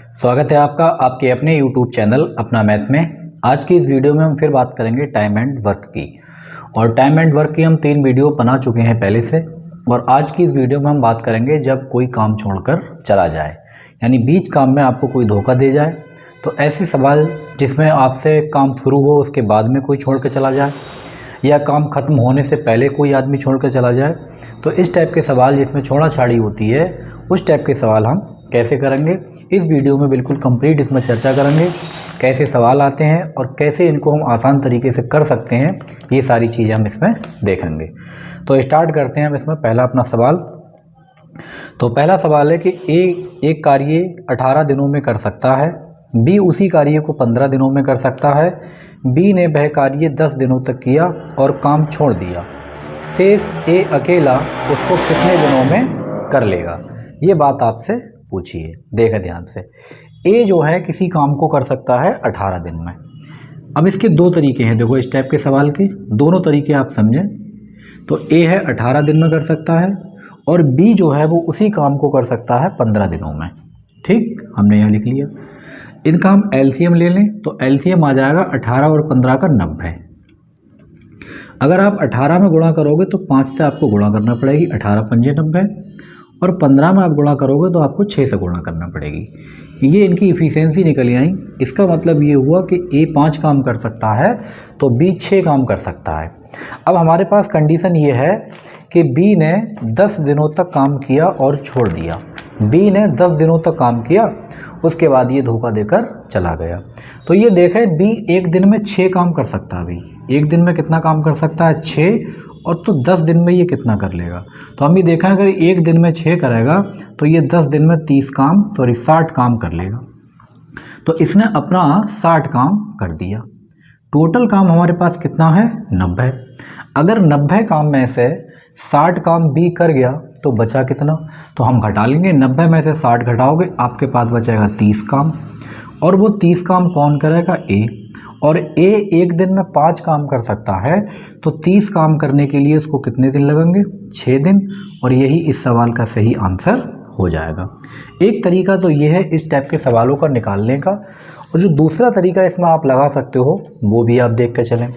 स्वागत है आपका आपके अपने YouTube चैनल अपना मैथ में। आज की इस वीडियो में हम फिर बात करेंगे टाइम एंड वर्क की। और टाइम एंड वर्क की हम 3 वीडियो बना चुके हैं पहले से। और आज की इस वीडियो में हम बात करेंगे जब कोई काम छोड़कर चला जाए, यानी बीच काम में आपको कोई धोखा दे जाए। तो ऐसे सवाल जिसमें आपसे काम शुरू हो उसके बाद में कोई छोड़ कर चला जाए, या काम ख़त्म होने से पहले कोई आदमी छोड़ कर चला जाए, तो इस टाइप के सवाल जिसमें छोड़ा छाड़ी होती है उस टाइप के सवाल हम कैसे करेंगे, इस वीडियो में बिल्कुल कंप्लीट इसमें चर्चा करेंगे। कैसे सवाल आते हैं और कैसे इनको हम आसान तरीके से कर सकते हैं, ये सारी चीज़ें हम इसमें देखेंगे। तो स्टार्ट करते हैं हम इसमें पहला अपना सवाल। तो पहला सवाल है कि एक कार्य 18 दिनों में कर सकता है, बी उसी कार्य को 15 दिनों में कर सकता है। बी ने वह कार्य 10 दिनों तक किया और काम छोड़ दिया। शेष ए अकेला उसको कितने दिनों में कर लेगा, ये बात आपसे पूछी है। देखें ध्यान से, ए जो है किसी काम को कर सकता है 18 दिन में। अब इसके 2 तरीके हैं, देखो इस टाइप के सवाल के दोनों तरीके आप समझें। तो ए है 18 दिन में कर सकता है और बी जो है वो उसी काम को कर सकता है 15 दिनों में। ठीक, हमने यहाँ लिख लिया। इनका हम एलसीएम ले लें तो एलसीएम आ जाएगा 18 और 15 का 90। अगर आप 18 में गुणा करोगे तो 5 से आपको गुणा करना पड़ेगी, 18 पंजे 90, और 15 में आप गुणा करोगे तो आपको 6 से गुणा करना पड़ेगी। ये इनकी इफ़िशियंसी निकल आई। इसका मतलब ये हुआ कि ए 5 काम कर सकता है तो बी 6 काम कर सकता है। अब हमारे पास कंडीशन ये है कि बी ने 10 दिनों तक काम किया और छोड़ दिया। बी ने 10 दिनों तक काम किया, उसके बाद ये धोखा देकर चला गया। तो ये देखें, बी एक दिन में 6 काम कर सकता है। बी एक दिन में कितना काम कर सकता है, 6, और तो 10 दिन में ये कितना कर लेगा। तो हम ये देखा अगर एक दिन में 6 करेगा तो ये 10 दिन में 60 काम कर लेगा। तो इसने अपना 60 काम कर दिया। टोटल काम हमारे पास कितना है, 90। अगर 90 काम में से 60 काम बी कर गया तो बचा कितना, तो हम घटा लेंगे। 90 में से 60 घटाओगे आपके पास बचेगा 30 काम, और वो 30 काम कौन करेगा, ए। और ए एक दिन में 5 काम कर सकता है, तो 30 काम करने के लिए उसको कितने दिन लगेंगे, 6 दिन। और यही इस सवाल का सही आंसर हो जाएगा। एक तरीका तो ये है इस टाइप के सवालों का निकालने का, और जो दूसरा तरीका इसमें आप लगा सकते हो वो भी आप देख कर चलें।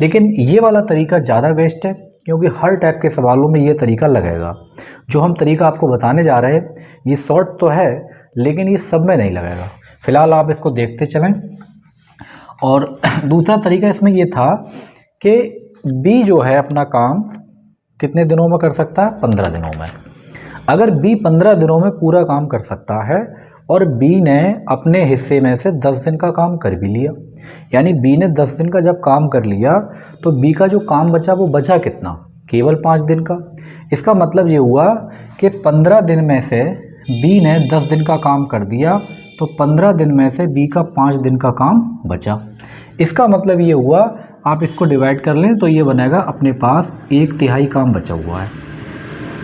लेकिन ये वाला तरीका ज़्यादा बेस्ट है, क्योंकि हर टाइप के सवालों में ये तरीका लगेगा। जो हम तरीका आपको बताने जा रहे हैं ये शॉर्ट तो है, लेकिन ये सब में नहीं लगेगा। फिलहाल आप इसको देखते चलें। और दूसरा तरीका इसमें ये था कि बी जो है अपना काम कितने दिनों में कर सकता है, 15 दिनों में। अगर बी 15 दिनों में पूरा काम कर सकता है और बी ने अपने हिस्से में से 10 दिन का काम कर भी लिया, यानी बी ने 10 दिन का जब काम कर लिया तो बी का जो काम बचा वो बचा कितना, केवल 5 दिन का। इसका मतलब ये हुआ कि 15 दिन में से बी ने 10 दिन का काम कर दिया, तो 15 दिन में से बी का 5 दिन का काम बचा। इसका मतलब ये हुआ, आप इसको डिवाइड कर लें तो ये बनेगा अपने पास 1/3 काम बचा हुआ है।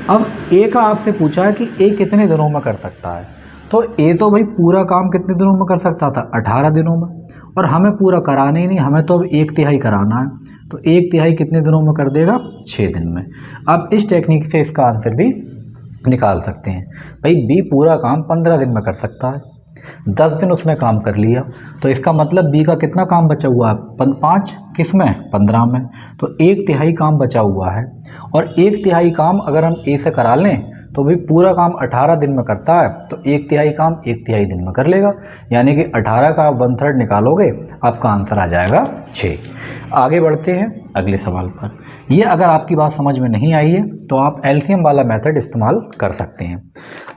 अब ए का आपसे पूछा है कि ए कितने दिनों में कर सकता है, तो ए तो भाई पूरा काम कितने दिनों में कर सकता था, 18 दिनों में। और हमें पूरा कराना ही नहीं, हमें तो अब 1/3 कराना है, तो 1/3 कितने दिनों में कर देगा, 6 दिन में। अब इस टेक्निक से इसका आंसर भी निकाल सकते हैं। भाई बी पूरा काम 15 दिन में कर सकता है, 10 दिन उसने काम कर लिया, तो इसका मतलब बी का कितना काम बचा हुआ है, 5 किस में, 15 में। तो 1/3 काम बचा हुआ है। और 1/3 काम अगर हम ए से करा लें तो भी पूरा काम 18 दिन में करता है, तो 1/3 काम 1/3 दिन में कर लेगा। यानी कि 18 का आप 1/3 निकालोगे, आपका आंसर आ जाएगा 6। आगे बढ़ते हैं अगले सवाल पर। ये अगर आपकी बात समझ में नहीं आई है तो आप एलसीएम वाला मेथड इस्तेमाल कर सकते हैं।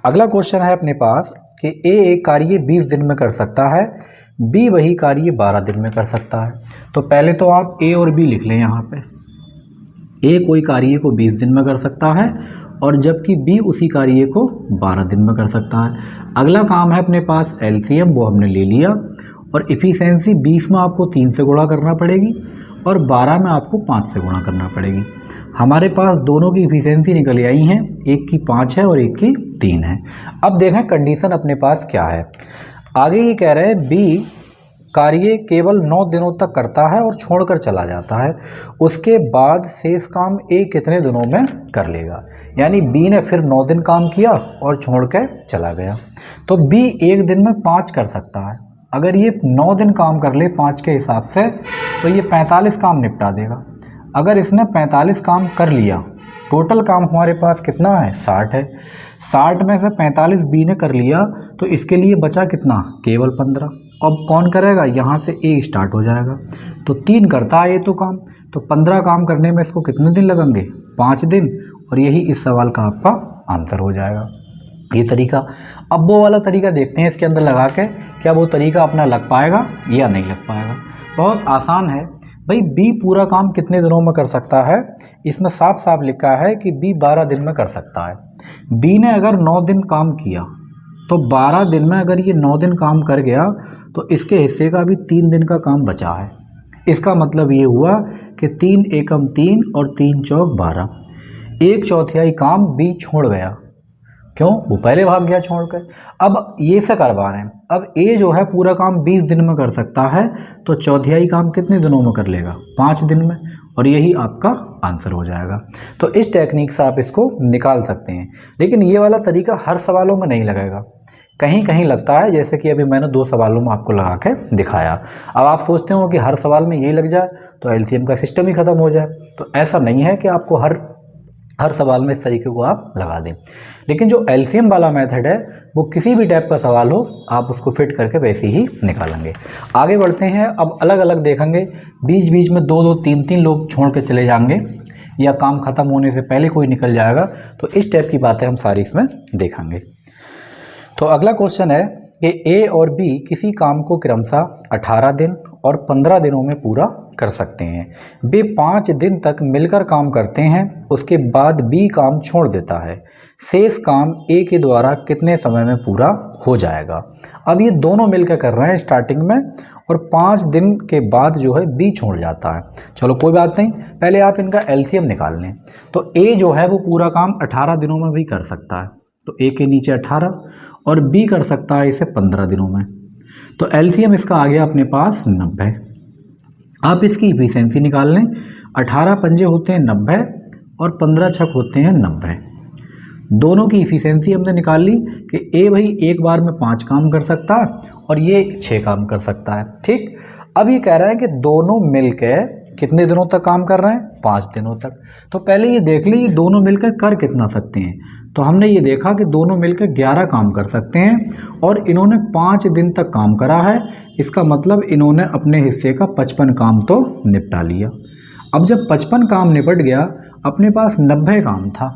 अगला क्वेश्चन है अपने पास कि ए एक कार्य 20 दिन में कर सकता है, बी वही कार्य 12 दिन में कर सकता है। तो पहले तो आप ए और बी लिख लें यहाँ पे। ए कोई कार्य को 20 दिन में कर सकता है और जबकि बी उसी कार्य को 12 दिन में कर सकता है। अगला काम है अपने पास एलसीएम, वो हमने ले लिया। और इफ़िशियंसी 20 में आपको 3 से गुणा करना पड़ेगी और 12 में आपको 5 से गुणा करना पड़ेगी। हमारे पास दोनों की इफ़िशियंसी निकल आई हैं, एक की 5 है और एक की 3 है। अब देखें कंडीशन अपने पास क्या है। आगे ये कह रहे हैं बी कार्य केवल 9 दिनों तक करता है और छोड़कर चला जाता है, उसके बाद शेष काम ए कितने दिनों में कर लेगा। यानी बी ने फिर 9 दिन काम किया और छोड़ के चला गया, तो बी एक दिन में 5 कर सकता है। अगर ये 9 दिन काम कर ले 5 के हिसाब से तो ये 45 काम निपटा देगा। अगर इसने 45 काम कर लिया, टोटल काम हमारे पास कितना है 60 है, 60 में से 45 बी ने कर लिया तो इसके लिए बचा कितना, केवल 15। अब कौन करेगा, यहाँ से ए स्टार्ट हो जाएगा, तो 3 करता है ये तो काम, तो 15 काम करने में इसको कितने दिन लगेंगे, 5 दिन, और यही इस सवाल का आपका आंसर हो जाएगा। ये तरीका। अब वो वाला तरीका देखते हैं इसके अंदर लगा के, क्या वो तरीका अपना लग पाएगा या नहीं लग पाएगा। बहुत आसान है भाई, बी पूरा काम कितने दिनों में कर सकता है, इसमें साफ साफ लिखा है कि बी 12 दिन में कर सकता है। बी ने अगर 9 दिन काम किया तो 12 दिन में अगर ये 9 दिन काम कर गया तो इसके हिस्से का भी 3 दिन का काम बचा है। इसका मतलब ये हुआ कि 3 एकम 3 और 3 चौक 12, 1/4 काम बी छोड़ गया। क्यों, वो पहले भाग गया छोड़कर। अब ये से करवा रहे हैं, अब ए जो है पूरा काम 20 दिन में कर सकता है, तो 1/4 काम कितने दिनों में कर लेगा, 5 दिन में, और यही आपका आंसर हो जाएगा। तो इस टेक्निक से आप इसको निकाल सकते हैं, लेकिन ये वाला तरीका हर सवालों में नहीं लगेगा, कहीं कहीं लगता है, जैसे कि अभी मैंने 2 सवालों में आपको लगा के दिखाया। अब आप सोचते हो कि हर सवाल में यही लग जाए तो एलसीएम का सिस्टम ही खत्म हो जाए, तो ऐसा नहीं है कि आपको हर सवाल में इस तरीके को आप लगा दें। लेकिन जो एलसीएम वाला मेथड है वो किसी भी टाइप का सवाल हो आप उसको फिट करके वैसे ही निकालेंगे। आगे बढ़ते हैं, अब अलग अलग देखेंगे, बीच बीच में 2-2 3-3 लोग छोड़ के चले जाएंगे या काम खत्म होने से पहले कोई निकल जाएगा, तो इस टाइप की बातें हम सारी इसमें देखेंगे। तो अगला क्वेश्चन है कि ए और बी किसी काम को क्रमशः 18 दिन और 15 दिनों में पूरा कर सकते हैं। वे 5 दिन तक मिलकर काम करते हैं, उसके बाद बी काम छोड़ देता है। शेष काम ए के द्वारा कितने समय में पूरा हो जाएगा। अब ये दोनों मिलकर कर रहे हैं स्टार्टिंग में, और 5 दिन के बाद जो है बी छोड़ जाता है। चलो कोई बात नहीं, पहले आप इनका एलसीएम निकाल लें। तो ए जो है वो पूरा काम 18 दिनों में भी कर सकता है, तो ए के नीचे 18, और बी कर सकता है इसे 15 दिनों में। तो एलसीएम इसका आ गया अपने पास 90। आप इसकी इफिशिएंसी निकाल लें, 18 पंजे होते हैं 90 और 15 छक होते हैं 90। दोनों की इफिशिएंसी हमने निकाल ली कि ए भाई एक बार में 5 काम कर सकता है और ये 6 काम कर सकता है। ठीक, अब ये कह रहा है कि दोनों मिलकर कितने दिनों तक काम कर रहे हैं, 5 दिनों तक। तो पहले ये देख ली दोनों मिलकर कर कितना सकते हैं, तो हमने ये देखा कि दोनों मिलकर 11 काम कर सकते हैं और इन्होंने 5 दिन तक काम करा है। इसका मतलब इन्होंने अपने हिस्से का 55 काम तो निपटा लिया। अब जब 55 काम निपट गया, अपने पास 90 काम था,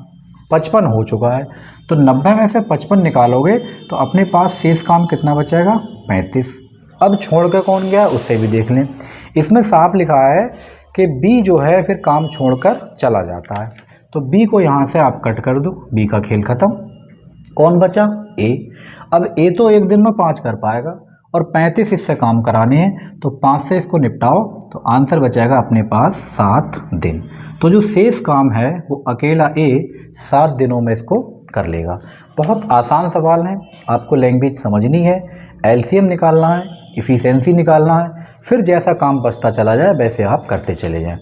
55 हो चुका है, तो 90 में से 55 निकालोगे तो अपने पास शेष काम कितना बचेगा, 35। अब छोड़ कर कौन गया उससे भी देख लें। इसमें साफ लिखा है कि बी जो है फिर काम छोड़कर चला जाता है, तो बी को यहाँ से आप कट कर दो, बी का खेल खत्म। कौन बचा, ए। अब ए तो एक दिन में 5 कर पाएगा और 35 इससे काम कराने हैं, तो 5 से इसको निपटाओ तो आंसर बचेगा अपने पास 7 दिन। तो जो शेष काम है वो अकेला ए 7 दिनों में इसको कर लेगा। बहुत आसान सवाल है, आपको लैंग्वेज समझनी है, एलसीएम निकालना है, इफिशिएंसी निकालना है, फिर जैसा काम बचता चला जाए वैसे आप करते चले जाएं।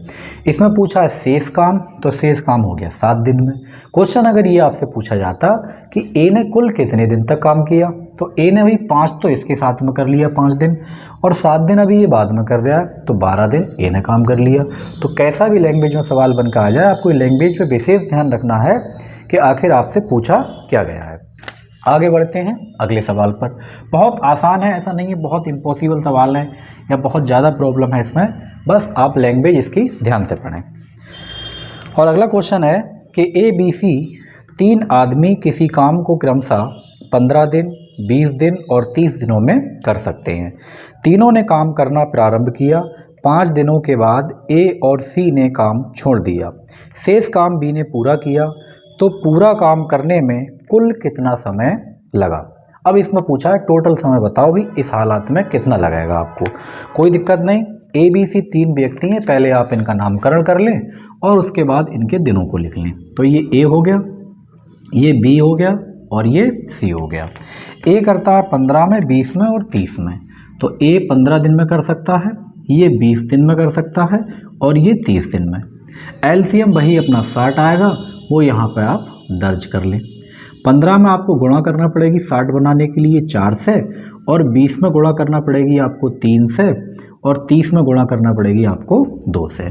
इसमें पूछा है शेष काम, तो शेष काम हो गया 7 दिन में। क्वेश्चन अगर ये आपसे पूछा जाता कि ए ने कुल कितने दिन तक काम किया, तो ए ने भाई 5 तो इसके साथ में कर लिया 5 दिन, और 7 दिन अभी ये बाद में कर रहा है, तो 12 दिन ए ने काम कर लिया। तो कैसा भी लैंग्वेज में सवाल बनकर आ जाए, आपको लैंग्वेज पर विशेष ध्यान रखना है कि आखिर आपसे पूछा क्या गया है। आगे बढ़ते हैं अगले सवाल पर। बहुत आसान है, ऐसा नहीं है बहुत इम्पॉसिबल सवाल है या बहुत ज़्यादा प्रॉब्लम है इसमें, बस आप लैंग्वेज इसकी ध्यान से पढ़ें। और अगला क्वेश्चन है कि ए बी सी 3 आदमी किसी काम को क्रमशः 15 दिन, 20 दिन और 30 दिनों में कर सकते हैं। तीनों ने काम करना प्रारंभ किया, 5 दिनों के बाद ए और सी ने काम छोड़ दिया। शेष काम बी ने पूरा किया, तो पूरा काम करने में कुल कितना समय लगा। अब इसमें पूछा है टोटल समय बताओ भी इस हालात में कितना लगेगा आपको। कोई दिक्कत नहीं, ए बी सी 3 व्यक्ति हैं, पहले आप इनका नामकरण कर लें और उसके बाद इनके दिनों को लिख लें। तो ये ए हो गया, ये बी हो गया और ये सी हो गया। ए करता है 15 में, 20 में और 30 में, तो ए 15 दिन में कर सकता है, ये 20 दिन में कर सकता है और ये 30 दिन में। एलसीएम वही अपना 60 आएगा, वो यहाँ पे आप दर्ज कर लें। 15 में आपको गुणा करना पड़ेगी 60 बनाने के लिए 4 से, और 20 में गुणा करना पड़ेगी आपको 3 से, और 30 में गुणा करना पड़ेगी आपको 2 से।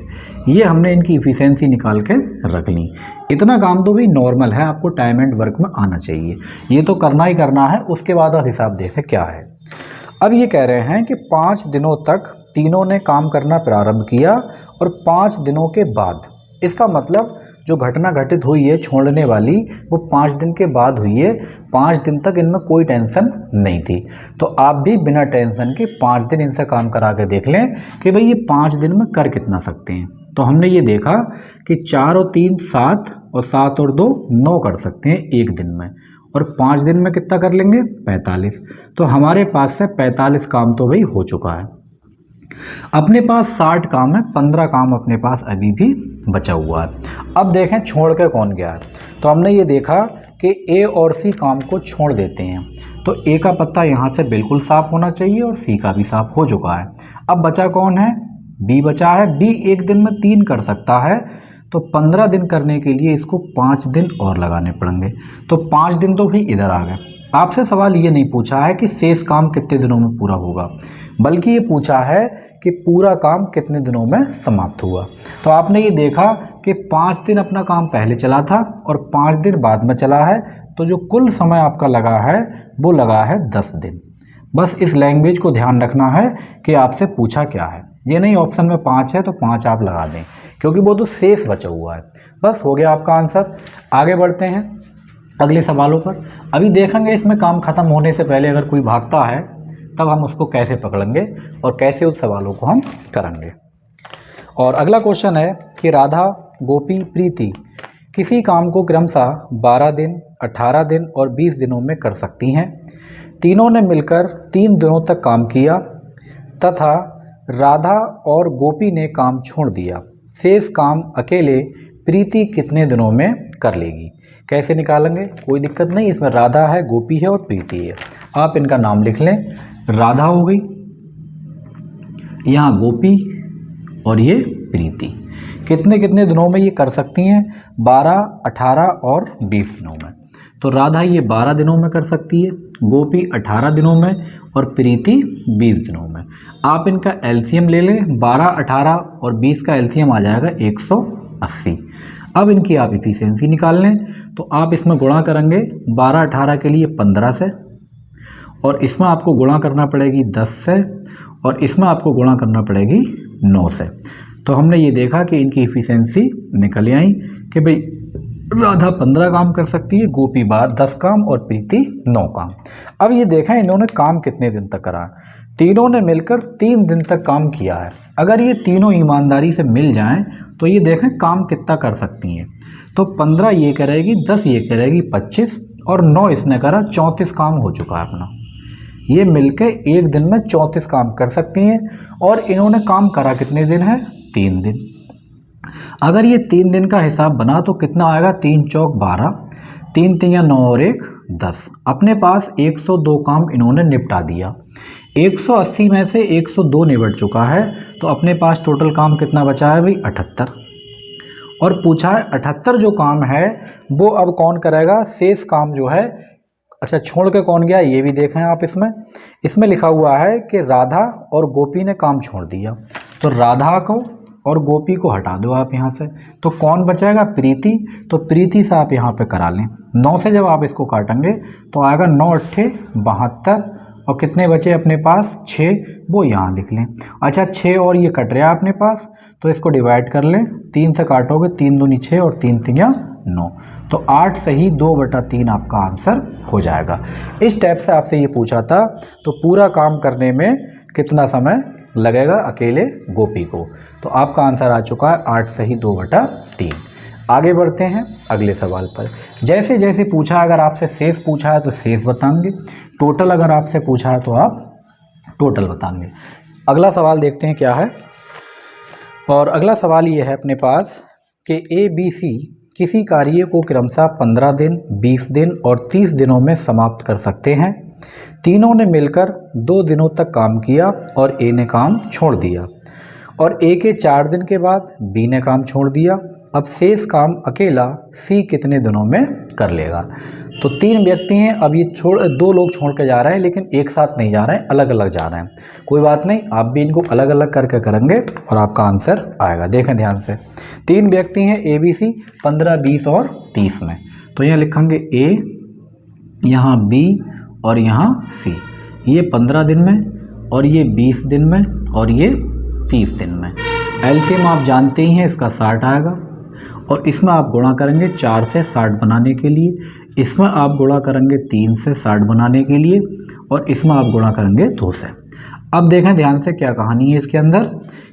ये हमने इनकी इफ़िशेंसी निकाल के रख ली। इतना काम तो भी नॉर्मल है, आपको टाइम एंड वर्क में आना चाहिए, ये तो करना ही करना है। उसके बाद आप हिसाब देखें क्या है। अब ये कह रहे हैं कि 5 दिनों तक तीनों ने काम करना प्रारंभ किया और 5 दिनों के बाद, इसका मतलब जो घटना घटित हुई है छोड़ने वाली, वो 5 दिन के बाद हुई है। 5 दिन तक इनमें कोई टेंशन नहीं थी। तो आप भी बिना टेंशन के 5 दिन इनसे काम करा के देख लें कि भाई ये 5 दिन में कर कितना सकते हैं। तो हमने ये देखा कि 4 और 3 7 और 7 और 2 9 कर सकते हैं एक दिन में, और 5 दिन में कितना कर लेंगे 45। तो हमारे पास से 45 काम तो भाई हो चुका है। अपने पास 60 काम है, 15 काम अपने पास अभी भी बचा हुआ है। अब देखें छोड़ के कौन गया है। तो हमने ये देखा कि ए और सी काम को छोड़ देते हैं, तो ए का पत्ता यहाँ से बिल्कुल साफ होना चाहिए और सी का भी साफ हो चुका है। अब बचा कौन है, बी बचा है। बी एक दिन में 3 कर सकता है, तो 15 दिन करने के लिए इसको 5 दिन और लगाने पड़ेंगे। तो 5 दिन तो भी इधर आ गए। आपसे सवाल ये नहीं पूछा है कि शेष काम कितने दिनों में पूरा होगा, बल्कि ये पूछा है कि पूरा काम कितने दिनों में समाप्त हुआ। तो आपने ये देखा कि 5 दिन अपना काम पहले चला था और 5 दिन बाद में चला है, तो जो कुल समय आपका लगा है वो लगा है 10 दिन। बस इस लैंग्वेज को ध्यान रखना है कि आपसे पूछा क्या है। ये नहीं ऑप्शन में 5 है तो 5 आप लगा दें, क्योंकि वो तो शेष बचा हुआ है। बस हो गया आपका आंसर। आगे बढ़ते हैं अगले सवालों पर। अभी देखेंगे इसमें काम खत्म होने से पहले अगर कोई भागता है तब हम उसको कैसे पकड़ेंगे और कैसे उस सवालों को हम करेंगे। और अगला क्वेश्चन है कि राधा, गोपी, प्रीति किसी काम को क्रमशः 12 दिन, 18 दिन और 20 दिनों में कर सकती हैं। तीनों ने मिलकर 3 दिनों तक काम किया तथा राधा और गोपी ने काम छोड़ दिया। शेष काम अकेले प्रीति कितने दिनों में कर लेगी। कैसे निकालेंगे, कोई दिक्कत नहीं, इसमें राधा है, गोपी है और प्रीति है। आप इनका नाम लिख लें। राधा हो गई, यहाँ गोपी और ये प्रीति। कितने कितने दिनों में ये कर सकती हैं, 12, 18 और 20 दिनों में। तो राधा ये 12 दिनों में कर सकती है, गोपी 18 दिनों में और प्रीति 20 दिनों में। आप इनका एलसीएम ले लें, 12, 18 और 20 का एलसीएम आ जाएगा 180। अब इनकी आप इफिशिएंसी निकाल लें, तो आप इसमें गुणा करेंगे 12, 18 के लिए 15 से, और इसमें आपको गुणा करना पड़ेगी 10 से, और इसमें आपको गुणा करना पड़ेगी 9 से। तो हमने ये देखा कि इनकी इफिशिएंसी निकल आई कि भाई राधा 15 काम कर सकती है, गोपी 10 काम और प्रीति 9 काम। अब ये देखा इन्होंने काम कितने दिन तक करा। तीनों ने मिलकर 3 दिन तक काम किया है। अगर ये तीनों ईमानदारी से मिल जाएं तो ये देखें काम कितना कर सकती हैं। तो 15 ये करेगी, 10 ये करेगी, 25 और 9 इसने करा, 34 काम हो चुका है अपना। ये मिलके एक दिन में 34 काम कर सकती हैं। और इन्होंने काम करा कितने दिन है, 3 दिन। अगर ये 3 दिन का हिसाब बना तो कितना आएगा, 3 चौक 12, 3 तियाँ 9 और 1 10। अपने पास 102 काम इन्होंने निपटा दिया। 180 में से 102 निपट चुका है, तो अपने पास टोटल काम कितना बचा है भाई, 78। और पूछा है 78 जो काम है वो अब कौन करेगा, शेष काम जो है। अच्छा, छोड़ के कौन गया ये भी देखें आप। इसमें लिखा हुआ है कि राधा और गोपी ने काम छोड़ दिया, तो राधा को और गोपी को हटा दो आप यहाँ से, तो कौन बचेगा, प्रीति। तो प्रीति से आप यहाँ पे करा लें। 9 से जब आप इसको काटेंगे तो आएगा 9 8 72, और कितने बचे अपने पास, 6, वो यहाँ लिख लें। अच्छा, 6 और ये कट रहा है अपने पास, तो इसको डिवाइड कर लें। 3 से काटोगे, 3 दूनी 6 और 3 तियाँ 9, तो 8 सही 2/3 आपका आंसर हो जाएगा। इस टाइप से आपसे ये पूछा था, तो पूरा काम करने में कितना समय लगेगा अकेले गोपी को। तो आपका आंसर आ चुका है 8 सही 2/3। आगे बढ़ते हैं अगले सवाल पर। जैसे जैसे पूछा, अगर आपसे शेष पूछा है तो शेष बताएंगे, टोटल अगर आपसे पूछा है तो आप टोटल बताएंगे। अगला सवाल देखते हैं क्या है। और अगला सवाल ये है अपने पास कि ABC किसी कार्य को क्रमशः 15 दिन, 20 दिन और 30 दिनों में समाप्त कर सकते हैं। तीनों ने मिलकर 2 दिनों तक काम किया और ए ने काम छोड़ दिया, और ए के 4 दिन के बाद बी ने काम छोड़ दिया। अब शेष काम अकेला सी कितने दिनों में कर लेगा। तो 3 व्यक्ति हैं, अब ये 2 लोग छोड़ के जा रहे हैं, लेकिन एक साथ नहीं जा रहे हैं, अलग अलग जा रहे हैं। कोई बात नहीं, आप भी इनको अलग अलग करके करेंगे और आपका आंसर आएगा। देखें ध्यान से, 3 व्यक्ति हैं ए बी सी, 15, 20 और 30 में। तो यहाँ लिखेंगे ए, यहाँ बी और यहाँ सी। ये 15 दिन में और ये 20 दिन में और ये 30 दिन में। एलसीएम आप जानते ही हैं, इसका 60 आएगा, और इसमें आप गुणा करेंगे 4 से 60 बनाने के लिए, इसमें आप गुणा करेंगे 3 से 60 बनाने के लिए, और इसमें आप गुणा करेंगे 2 से। अब देखें ध्यान से क्या कहानी है इसके अंदर,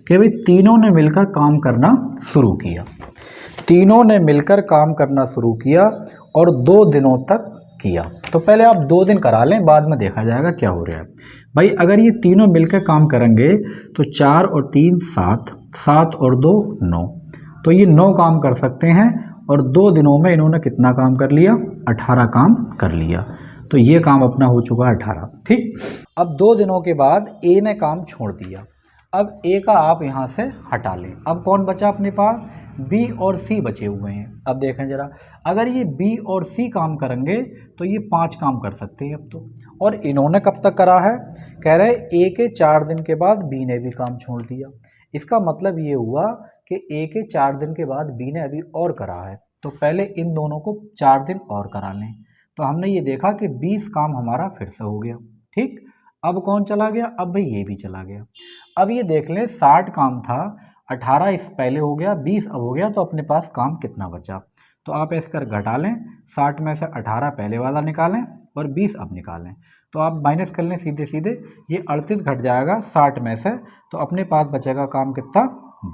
कि भाई तीनों ने मिलकर काम करना शुरू किया। तीनों ने मिलकर काम करना शुरू किया और 2 दिनों तक किया। तो पहले आप 2 दिन करा लें, बाद में देखा जाएगा क्या हो रहा है। भाई अगर ये तीनों मिलकर काम करेंगे तो 4 और 3 7, 7 और 2 9, तो ये 9 काम कर सकते हैं, और 2 दिनों में इन्होंने कितना काम कर लिया, 18 काम कर लिया। तो ये काम अपना हो चुका है 18। ठीक, अब 2 दिनों के बाद ए ने काम छोड़ दिया। अब ए का आप यहाँ से हटा लें। अब कौन बचा अपने पास, बी और सी बचे हुए हैं। अब देखें जरा, अगर ये बी और सी काम करेंगे तो ये 5 काम कर सकते हैं अब तो। और इन्होंने कब तक करा है, कह रहे ए के 4 दिन के बाद बी ने भी काम छोड़ दिया। इसका मतलब ये हुआ कि ए के 4 दिन के बाद बी ने अभी और करा है, तो पहले इन दोनों को 4 दिन और करा लें। तो हमने ये देखा कि 20 काम हमारा फिर से हो गया। ठीक, अब कौन चला गया, अब भाई ये भी चला गया। अब ये देख लें, 60 काम था, 18 इस पहले हो गया, 20 अब हो गया, तो अपने पास काम कितना बचा। तो आप ऐसे कर घटा लें, 60 में से 18 पहले वाला निकालें और 20 अब निकालें। तो आप माइनस कर लें सीधे सीधे, ये 38 घट जाएगा 60 में से, तो अपने पास बचेगा काम कितना,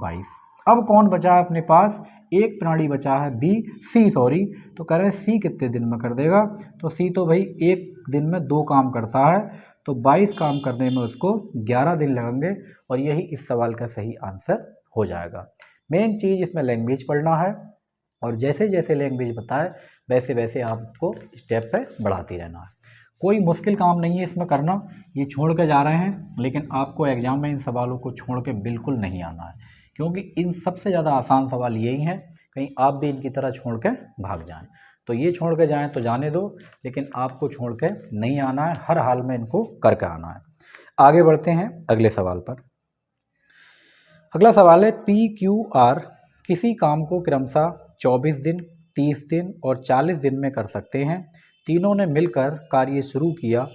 22। अब कौन बचा है अपने पास, एक प्राणी बचा है बी, सी सॉरी। तो कह रहे हैं सी कितने दिन में कर देगा, तो सी तो भाई एक दिन में 2 काम करता है, तो 22 काम करने में उसको 11 दिन लगेंगे, और यही इस सवाल का सही आंसर हो जाएगा। मेन चीज़ इसमें लैंग्वेज पढ़ना है, और जैसे जैसे लैंग्वेज बताए वैसे वैसे आपको स्टेप पे बढ़ाती रहना है। कोई मुश्किल काम नहीं है इसमें करना, ये छोड़ के जा रहे हैं, लेकिन आपको एग्जाम में इन सवालों को छोड़ के बिल्कुल नहीं आना है, क्योंकि इन सबसे ज़्यादा आसान सवाल यही हैं, कहीं आप भी इनकी तरह छोड़ के भाग जाएं। तो ये छोड़ के जाएं तो जाने दो, लेकिन आपको छोड़ के नहीं आना है, हर हाल में इनको करके आना है। आगे बढ़ते हैं अगले सवाल पर। अगला सवाल है, पी क्यू आर किसी काम को क्रमशः 24 दिन, 30 दिन और 40 दिन में कर सकते हैं। तीनों ने मिलकर कार्य शुरू किया।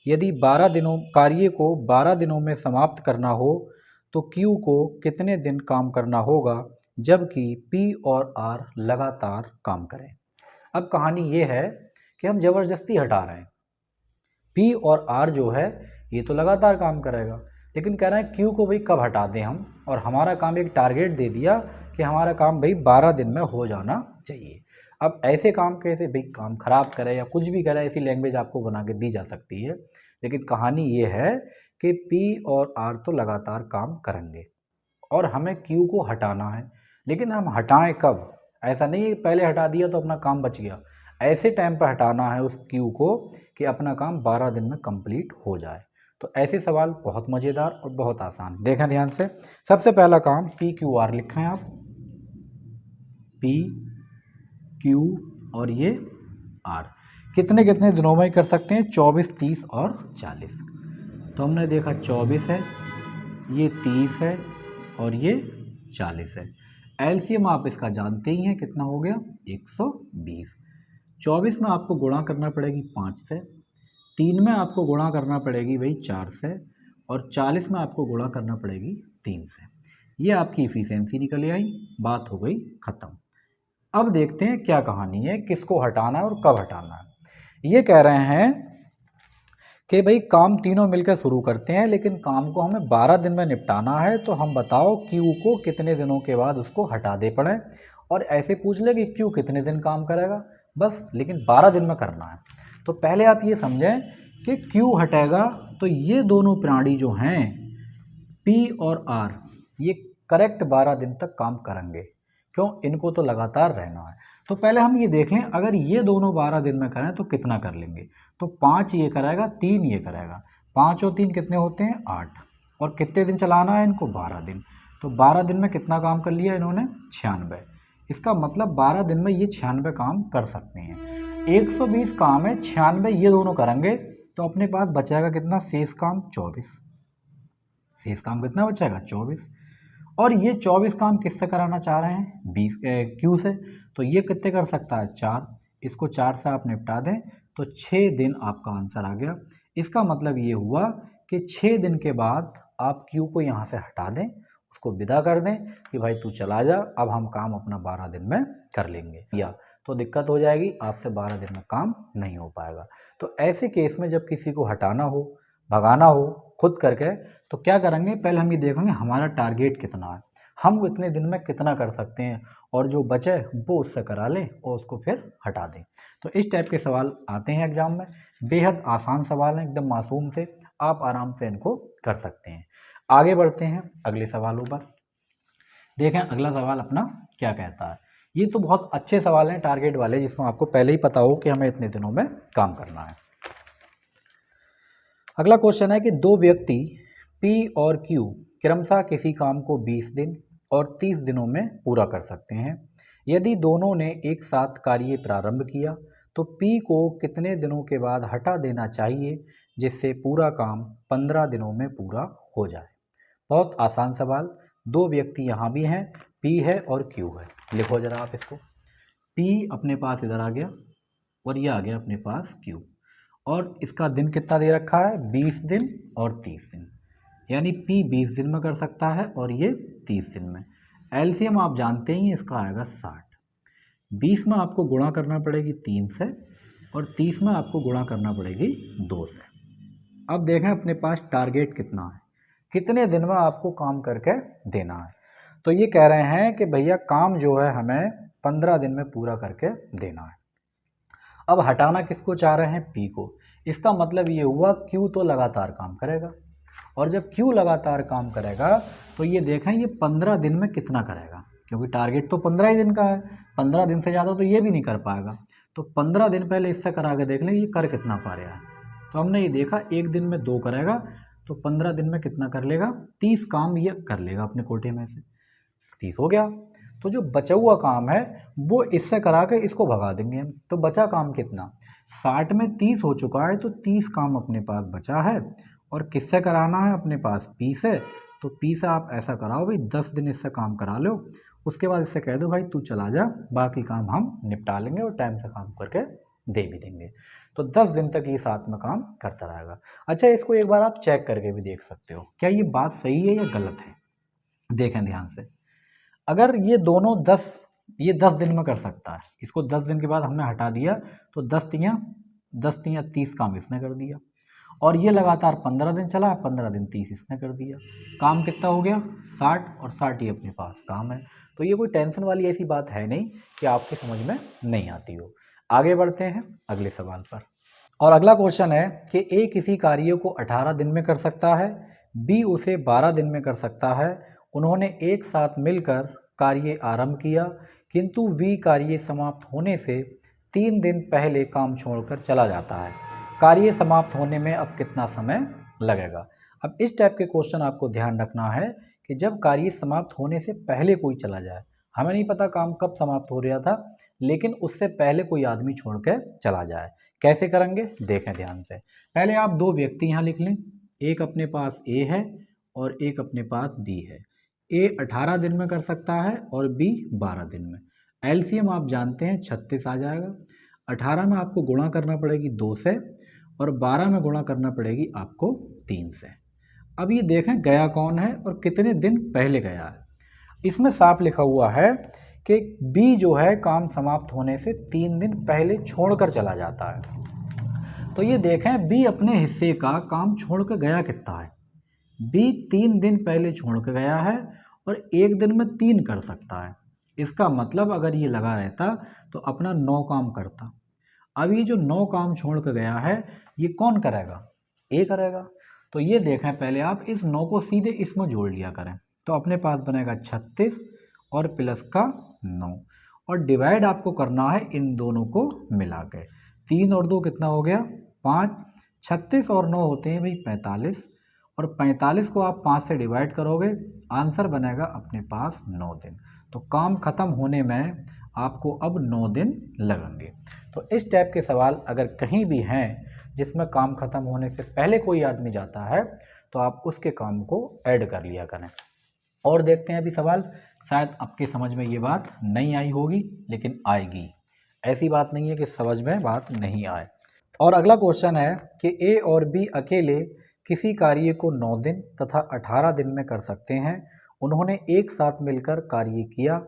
यदि 12 दिनों कार्य को 12 दिनों में समाप्त करना हो तो क्यू को कितने दिन काम करना होगा, जबकि पी और आर लगातार काम करें। अब कहानी ये है कि हम ज़बरदस्ती हटा रहे हैं। पी और आर जो है ये तो लगातार काम करेगा, लेकिन कह रहे हैं क्यू को भाई कब हटा दें हम, और हमारा काम एक टारगेट दे दिया कि हमारा काम भाई 12 दिन में हो जाना चाहिए। अब ऐसे काम कैसे भाई काम खराब करे या कुछ भी करे, ऐसी लैंग्वेज आपको बना के दी जा सकती है, लेकिन कहानी ये है कि पी और आर तो लगातार काम करेंगे और हमें क्यू को हटाना है। लेकिन हम हटाएं कब, ऐसा नहीं है पहले हटा दिया तो अपना काम बच गया। ऐसे टाइम पर हटाना है उस क्यू को कि अपना काम 12 दिन में कंप्लीट हो जाए। तो ऐसे सवाल बहुत मज़ेदार और बहुत आसान। देखें ध्यान से, सबसे पहला काम पी क्यू आर लिखें आप, पी क्यू और ये आर कितने कितने दिनों में कर सकते हैं, 24, 30 और 40। तो हमने देखा 24 है, ये 30 है और ये 40 है। एलसीएम आप इसका जानते ही हैं, कितना हो गया 120। 24 में आपको गुणा करना पड़ेगी 5 से, 3 में आपको गुणा करना पड़ेगी भाई 4 से, और 40 में आपको गुणा करना पड़ेगी 3 से। ये आपकी इफिशियंसी निकल आई, बात हो गई ख़त्म। अब देखते हैं क्या कहानी है, किसको हटाना है और कब हटाना है। ये कह रहे हैं कि भाई काम तीनों मिलकर शुरू करते हैं, लेकिन काम को हमें 12 दिन में निपटाना है। तो हम बताओ क्यू को कितने दिनों के बाद उसको हटा दे पड़े, और ऐसे पूछ ले कि क्यू कितने दिन काम करेगा बस, लेकिन 12 दिन में करना है। तो पहले आप ये समझें कि क्यू हटेगा तो ये दोनों प्राणी जो हैं पी और आर, ये करेक्ट 12 दिन तक काम करेंगे। क्यों, इनको तो लगातार रहना है। तो पहले हम ये देख लें, अगर ये दोनों 12 दिन में करें तो कितना कर लेंगे। तो 5 ये करेगा, 3 ये करेगा, 5 और 3 कितने होते हैं 8, और कितने दिन चलाना है इनको 12 दिन। तो 12 दिन में कितना काम कर लिया इन्होंने 96। इसका मतलब 12 दिन में ये 96 काम कर सकते हैं। 120 काम है, 96 ये दोनों करेंगे तो अपने पास बचेगा कितना शेष काम 24। शेष काम कितना बचेगा 24। और ये 24 काम किससे कराना चाह रहे हैं 20 क्यू से। तो ये कितने कर सकता है 4, इसको 4 से आप निपटा दें तो 6 दिन आपका आंसर आ गया। इसका मतलब ये हुआ कि 6 दिन के बाद आप क्यू को यहाँ से हटा दें, उसको विदा कर दें कि भाई तू चला जा, अब हम काम अपना 12 दिन में कर लेंगे। या तो दिक्कत हो जाएगी, आपसे 12 दिन में काम नहीं हो पाएगा। तो ऐसे केस में जब किसी को हटाना हो, भगाना हो खुद करके, तो क्या करेंगे, पहले हम ये देखेंगे हमारा टारगेट कितना है, हम इतने दिन में कितना कर सकते हैं, और जो बचे वो उससे करा लें और उसको फिर हटा दें। तो इस टाइप के सवाल आते हैं एग्जाम में, बेहद आसान सवाल हैं, एकदम मासूम से, आप आराम से इनको कर सकते हैं। आगे बढ़ते हैं अगले सवालों पर। देखें अगला सवाल अपना क्या कहता है। ये तो बहुत अच्छे सवाल हैं टारगेट वाले, जिसमें आपको पहले ही पता हो कि हमें इतने दिनों में काम करना है। अगला क्वेश्चन है कि दो व्यक्ति P और Q क्रमशः किसी काम को 20 दिन और 30 दिनों में पूरा कर सकते हैं। यदि दोनों ने एक साथ कार्य प्रारंभ किया तो P को कितने दिनों के बाद हटा देना चाहिए जिससे पूरा काम 15 दिनों में पूरा हो जाए। बहुत आसान सवाल। दो व्यक्ति यहाँ भी हैं, P है और Q है। लिखो जरा आप इसको। P अपने पास इधर आ गया और ये आ गया अपने पास Q, और इसका दिन कितना दे रखा है 20 दिन और 30 दिन, यानी P 20 दिन में कर सकता है और ये 30 दिन में। एलसीएम आप जानते ही इसका आएगा 60। 20 में आपको गुणा करना पड़ेगी 3 से और 30 में आपको गुणा करना पड़ेगी 2 से। अब देखें अपने पास टारगेट कितना है, कितने दिन में आपको काम करके देना है। तो ये कह रहे हैं कि भैया काम जो है हमें 15 दिन में पूरा करके देना है। अब हटाना किसको चाह रहे हैं P को। इसका मतलब ये हुआ Q तो लगातार काम करेगा, और जब Q लगातार काम करेगा तो ये देखें ये 15 दिन में कितना करेगा, क्योंकि टारगेट तो 15 ही दिन का है, 15 दिन से ज़्यादा तो ये भी नहीं कर पाएगा। तो 15 दिन पहले इससे करा के देख लें ये कर कितना पा रहा है। तो हमने ये देखा एक दिन में 2 करेगा तो 15 दिन में कितना कर लेगा 30 काम ये कर लेगा अपने कोटे में से, 30 हो गया। तो जो बचा हुआ काम है वो इससे करा के इसको भगा देंगे हम। तो बचा काम कितना 60 में 30 हो चुका है, तो 30 काम अपने पास बचा है, और किससे कराना है अपने पास P से। तो P से आप ऐसा कराओ भाई 10 दिन इससे काम करा लो, उसके बाद इससे कह दो भाई तू चला जा, बाकी काम हम निपटा लेंगे और टाइम से काम करके दे भी देंगे। तो 10 दिन तक ये साथ में काम करता रहेगा। अच्छा इसको एक बार आप चेक करके भी देख सकते हो क्या ये बात सही है या गलत है। देखें ध्यान से, अगर ये दोनों 10 दिन में कर सकता है, इसको 10 दिन के बाद हमने हटा दिया तो 10 तियां 30 काम इसने कर दिया, और ये लगातार 15 दिन चला, 15 दिन 30 इसने कर दिया, काम कितना हो गया 60, और 60 ही अपने पास काम है। तो ये कोई टेंशन वाली ऐसी बात है नहीं कि आपकी समझ में नहीं आती हो। आगे बढ़ते हैं अगले सवाल पर। और अगला क्वेश्चन है कि A किसी कार्य को 18 दिन में कर सकता है, B उसे 12 दिन में कर सकता है। उन्होंने एक साथ मिलकर कार्य आरंभ किया, किंतु V कार्य समाप्त होने से 3 दिन पहले काम छोड़कर चला जाता है। कार्य समाप्त होने में अब कितना समय लगेगा। अब इस टाइप के क्वेश्चन आपको ध्यान रखना है कि जब कार्य समाप्त होने से पहले कोई चला जाए, हमें नहीं पता काम कब समाप्त हो रहा था, लेकिन उससे पहले कोई आदमी छोड़ के चला जाए, कैसे करेंगे देखें ध्यान से। पहले आप दो व्यक्ति यहाँ लिख लें, एक अपने पास A है और एक अपने पास B है। A 18 दिन में कर सकता है और B 12 दिन में। एलसीएम आप जानते हैं 36 आ जाएगा। 18 में आपको गुणा करना पड़ेगी 2 से, और 12 में गुणा करना पड़ेगी आपको 3 से। अब ये देखें गया कौन है और कितने दिन पहले गया है। इसमें साफ लिखा हुआ है कि B जो है काम समाप्त होने से 3 दिन पहले छोड़कर चला जाता है। तो ये देखें B अपने हिस्से का काम छोड़ कर गया कितना है। B 3 दिन पहले छोड़ कर गया है और एक दिन में 3 कर सकता है। इसका मतलब अगर ये लगा रहता तो अपना 9 काम करता। अब ये जो 9 काम छोड़ कर गया है ये कौन करेगा, A करेगा। तो ये देखें पहले आप इस 9 को सीधे इसमें जोड़ लिया करें, तो अपने पास बनेगा 36 और प्लस का 9, और डिवाइड आपको करना है इन दोनों को मिला के। 3 और 2 कितना हो गया 5, 36 और 9 होते हैं भाई 45, और 45 को आप 5 से डिवाइड करोगे, आंसर बनेगा अपने पास 9 दिन। तो काम खत्म होने में आपको अब 9 दिन लगेंगे। तो इस टाइप के सवाल अगर कहीं भी हैं जिसमें काम खत्म होने से पहले कोई आदमी जाता है तो आप उसके काम को ऐड कर लिया करें। और देखते हैं अभी सवाल, शायद आपके समझ में ये बात नहीं आई होगी लेकिन आएगी, ऐसी बात नहीं है कि समझ में बात नहीं आए। और अगला क्वेश्चन है कि ए और बी अकेले किसी कार्य को 9 दिन तथा 18 दिन में कर सकते हैं। उन्होंने एक साथ मिलकर कार्य किया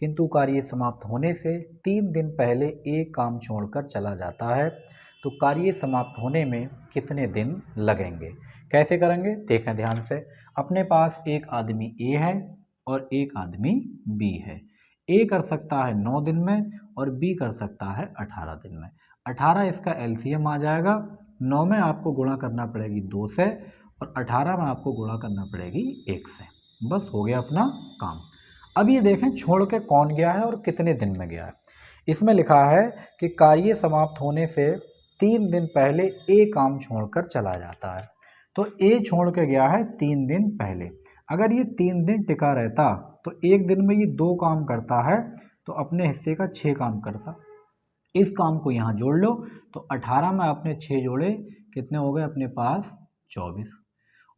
किंतु कार्य समाप्त होने से 3 दिन पहले ए काम छोड़कर चला जाता है, तो कार्य समाप्त होने में कितने दिन लगेंगे? कैसे करेंगे देखें ध्यान से। अपने पास एक आदमी ए है और एक आदमी बी है। ए कर सकता है 9 दिन में और बी कर सकता है 18 दिन में। 18 इसका एलसीएम आ जाएगा, 9 में आपको गुणा करना पड़ेगी 2 से और 18 में आपको गुणा करना पड़ेगी 1 से। बस हो गया अपना काम। अब ये देखें छोड़ के कौन गया है और कितने दिन में गया है। इसमें लिखा है कि कार्य समाप्त होने से 3 दिन पहले ए काम छोड़कर चला जाता है, तो ए छोड़ के गया है 3 दिन पहले। अगर ये 3 दिन टिका रहता तो एक दिन में ये 2 काम करता है तो अपने हिस्से का 6 काम करता। इस काम को यहाँ जोड़ लो तो 18 में आपने 6 जोड़े, कितने हो गए अपने पास 24।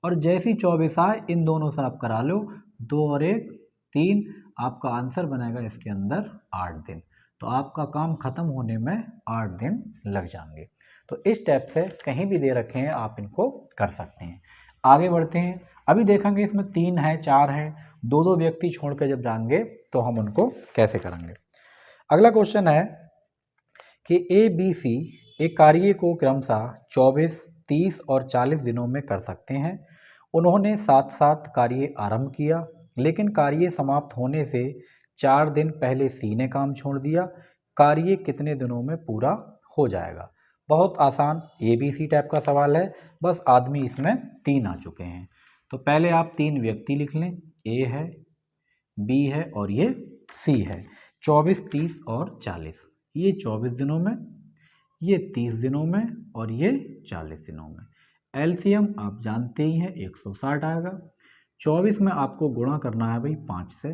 और जैसी 24 आए इन दोनों से आप करा लो, 2 और 1 3, आपका आंसर बनेगा इसके अंदर 8 दिन। तो आपका काम खत्म होने में 8 दिन लग जाएंगे। तो इस टाइप से कहीं भी दे रखे हैं आप इनको कर सकते हैं। आगे बढ़ते हैं, अभी देखेंगे इसमें 3 है 4 है, 2-2 व्यक्ति छोड़ के जब जाएंगे तो हम उनको कैसे करेंगे। अगला क्वेश्चन है कि ए बी सी एक कार्य को क्रमशः 24, 30 और 40 दिनों में कर सकते हैं। उन्होंने साथ साथ कार्य आरंभ किया लेकिन कार्य समाप्त होने से 4 दिन पहले सी ने काम छोड़ दिया। कार्य कितने दिनों में पूरा हो जाएगा? बहुत आसान ए बी सी टाइप का सवाल है, बस आदमी इसमें 3 आ चुके हैं। तो पहले आप 3 व्यक्ति लिख लें, ए है, बी है और ये सी है। 24, 30 और 40, ये 24 दिनों में, ये 30 दिनों में और ये 40 दिनों में। एलसीएम आप जानते ही हैं 160 आएगा। 24 में आपको गुणा करना है भाई 5 से,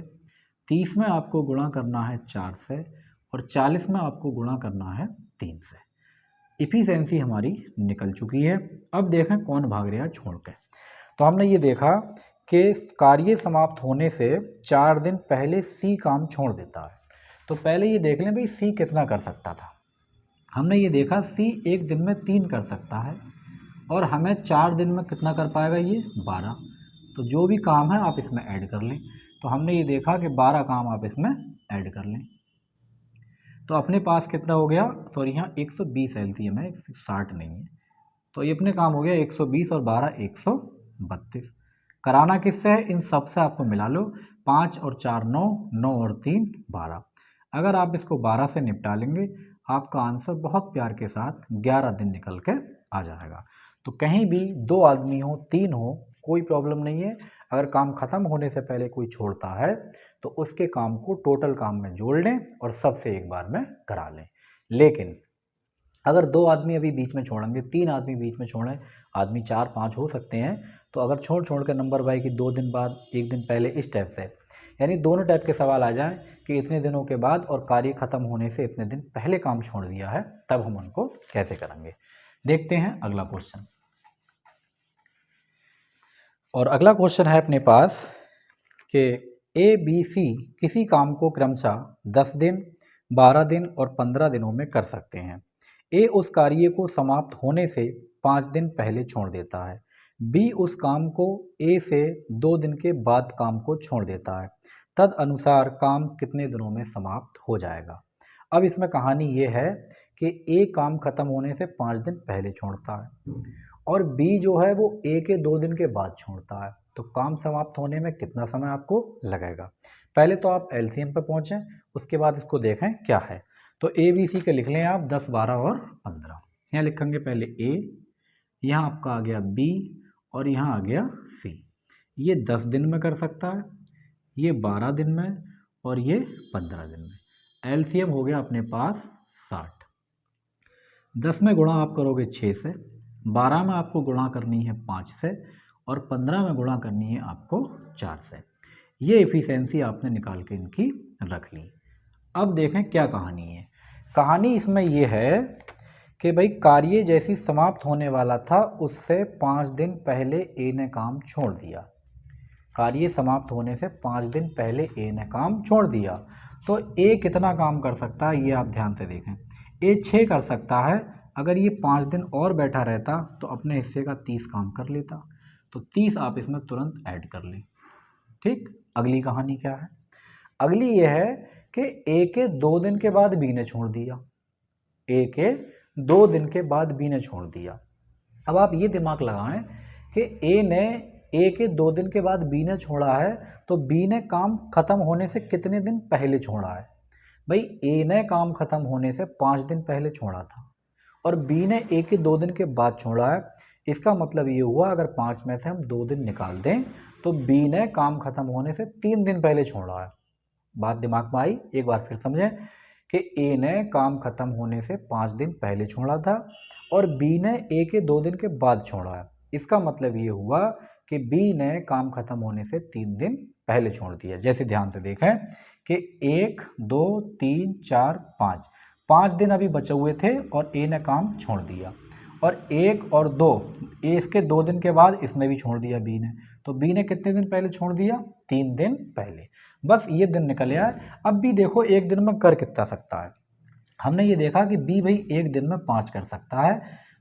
30 में आपको गुणा करना है 4 से और 40 में आपको गुणा करना है 3 से। इफिशिएंसी हमारी निकल चुकी है। अब देखें कौन भाग रहा है छोड़ के। तो हमने ये देखा कि कार्य समाप्त होने से 4 दिन पहले सी काम छोड़ देता है। तो पहले ये देख लें भाई सी कितना कर सकता था। हमने ये देखा सी एक दिन में 3 कर सकता है और हमें 4 दिन में कितना कर पाएगा ये 12। तो जो भी काम है आप इसमें ऐड कर लें। तो हमने ये देखा कि 12 काम आप इसमें ऐड कर लें तो अपने पास कितना हो गया, सॉरी यहाँ 120 एलसीएम है, 160 नहीं है। तो ये अपने काम हो गया 120 और 12 132। कराना किससे है, इन सब से आपको मिला लो। 5 और 4 9, 9 और 3 12। अगर आप इसको 12 से निपटा लेंगे आपका आंसर बहुत प्यार के साथ 11 दिन निकल के आ जाएगा। तो कहीं भी 2 आदमी हो 3 हो कोई प्रॉब्लम नहीं है। अगर काम खत्म होने से पहले कोई छोड़ता है तो उसके काम को टोटल काम में जोड़ लें और सबसे एक बार में करा लें। लेकिन अगर 2 आदमी अभी बीच में छोड़ेंगे, 3 आदमी बीच में छोड़ें, आदमी 4-5 हो सकते हैं, तो अगर छोड़ के नंबर बाई कि 2 दिन बाद 1 दिन पहले, इस टाइप से, यानी दोनों टाइप के सवाल आ जाएं कि इतने दिनों के बाद और कार्य खत्म होने से इतने दिन पहले काम छोड़ दिया है, तब हम उनको कैसे करेंगे। देखते हैं अगला क्वेश्चन। और अगला क्वेश्चन है अपने पास कि ए बी सी किसी काम को क्रमशः 10 दिन, 12 दिन और 15 दिनों में कर सकते हैं। ए उस कार्य को समाप्त होने से 5 दिन पहले छोड़ देता है। बी उस काम को ए से 2 दिन के बाद काम को छोड़ देता है। तद अनुसार काम कितने दिनों में समाप्त हो जाएगा। अब इसमें कहानी ये है कि ए काम खत्म होने से 5 दिन पहले छोड़ता है और बी जो है वो ए के 2 दिन के बाद छोड़ता है। तो काम समाप्त होने में कितना समय आपको लगेगा। पहले तो आप एलसीएम पे पहुँचें, उसके बाद इसको देखें क्या है। तो ए बी सी के लिख लें आप 10, 12 और 15। यहाँ लिखेंगे पहले ए, यहाँ आपका आ गया बी और यहाँ आ गया सी। ये 10 दिन में कर सकता है, ये 12 दिन में और ये 15 दिन में। एलसीएम हो गया अपने पास 60। 10 में गुणा आप करोगे 6 से, 12 में आपको गुणा करनी है 5 से, और 15 में गुणा करनी है आपको 4 से। ये एफिशिएंसी आपने निकाल के इनकी रख ली। अब देखें क्या कहानी है। कहानी इसमें ये है कि भाई कार्य जैसी समाप्त होने वाला था उससे 5 दिन पहले ए ने काम छोड़ दिया। कार्य समाप्त होने से 5 दिन पहले ए ने काम छोड़ दिया। तो ए कितना काम कर सकता है ये आप ध्यान से देखें। ए 6 कर सकता है। अगर ये 5 दिन और बैठा रहता तो अपने हिस्से का 30 काम कर लेता। तो 30 आप इसमें तुरंत ऐड कर लें। ठीक, अगली कहानी क्या है? अगली ये है कि ए के 2 दिन के बाद बी ने छोड़ दिया। ए के 2 दिन के बाद बी ने छोड़ दिया। अब आप ये दिमाग लगाएं कि ए के 2 दिन के बाद बी ने छोड़ा है, तो बी ने काम खत्म होने से कितने दिन पहले छोड़ा है? भाई ए ने काम खत्म होने से 5 दिन पहले छोड़ा था और बी ने ए के 2 दिन के बाद छोड़ा है। इसका मतलब ये हुआ अगर 5 में से हम 2 दिन निकाल दें तो बी ने काम खत्म होने से 3 दिन पहले छोड़ा है। बात दिमाग में आई? एक बार फिर समझें कि ए ने काम खत्म होने से 5 दिन पहले छोड़ा था और बी ने ए के 2 दिन के बाद छोड़ा है। इसका मतलब ये हुआ कि बी ने काम खत्म होने से 3 दिन पहले छोड़ दिया। जैसे ध्यान से देखें कि 1, 2, 3, 4, 5 दिन अभी बचे हुए थे और ए ने काम छोड़ दिया, और 1 और 2 इसके 2 दिन के बाद इसने भी छोड़ दिया बी ने। तो बी ने कितने दिन पहले छोड़ दिया? 3 दिन पहले। बस ये दिन निकल आया। अब भी देखो एक दिन में कर कितना सकता है। हमने ये देखा कि बी भाई एक दिन में 5 कर सकता है,